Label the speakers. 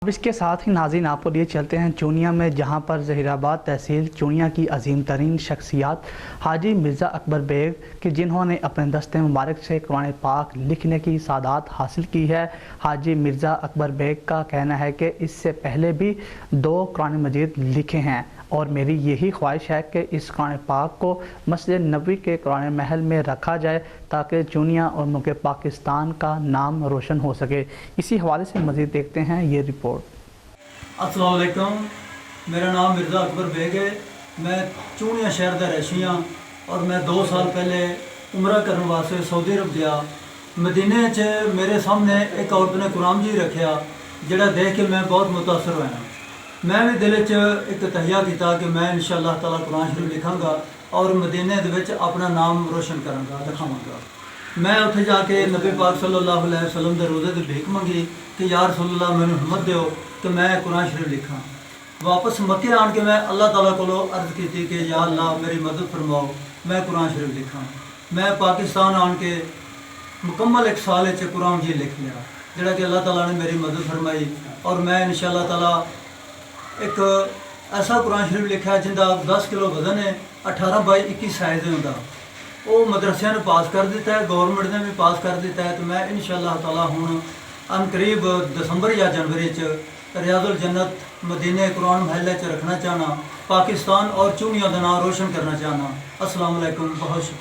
Speaker 1: अब इसके साथ ही नाज़रीन आपको लिए चलते हैं चूनिया में, जहां पर ज़हीराबाद तहसील चूनिया की अजीम तरीन शख्सियात हाजी मिर्ज़ा अकबर बेग कि जिन्होंने अपने दस्ते मुबारक से कुरान पाक लिखने की सादात हासिल की है। हाजी मिर्ज़ा अकबर बेग का कहना है कि इससे पहले भी 2 कुरान मजीद लिखे हैं और मेरी यही ख्वाहिश है कि इस कुरान पाक को मस्जिद नबवी के कुरान महल में रखा जाए ताकि चूनिया और मुल्क पाकिस्तान का नाम रोशन हो सके। इसी हवाले से मज़ीद देखते हैं ये रिपोर्ट।
Speaker 2: अस्सलाम वालेकुम, मेरा नाम मिर्ज़ा अकबर बेग है। मैं चूनिया शहर का रहशी हाँ और मैं 2 साल पहले उमरा करने वास्ते सऊदी अरब गया। मदीने च मेरे सामने एक औरत ने कुरान जी रखा जिहड़ा देख के मैं बहुत मुतासर होया। मैं भी दिल च एक तहिया किया कि मैं इंशाअल्लाह ताला कुरान शरीफ लिखांगा और मदीने दे विच अपना नाम रोशन करांगा, दिखावांगा। मैं उत्थे जाके नबी पाक सल्लल्लाहु अलैहि वसल्लम दे रोज़े ते भीख मंगी कि या रसूलल्लाह मैनूं हिम्मत दिओ कि मैं कुरान शरीफ लिखां। वापस मक्के आन के मैं अल्लाह ताला कोलों अर्ज़ की कि या अल्लाह मेरी मदद फरमाओ, मैं कुरान शरीफ लिखां। मैं पाकिस्तान आन के मुकम्मल 1 साल च कुरान जी लिख लिया जिहड़ा कि अल्लाह ताला ने मेरी मदद फरमाई और मैं इंशाअल्लाह ताला एक ऐसा कुरान शरीफ लिखा जिंदा 10 किलो वजन है, 18 बाई 21 साइज़ होंदा। वो मदरसिया ने पास कर दिता है, गवर्नमेंट ने भी पास कर दिता है। तो मैं इंशाअल्लाह ताला हुण अनकरीब दिसंबर या जनवरी च रियाजुल जन्नत मदीने कुरान महल च रखना चाहना, पाकिस्तान और चूनिया का नाम रोशन करना चाहना। अस्सलाम वालेकुम, बहुत शुक्रिया।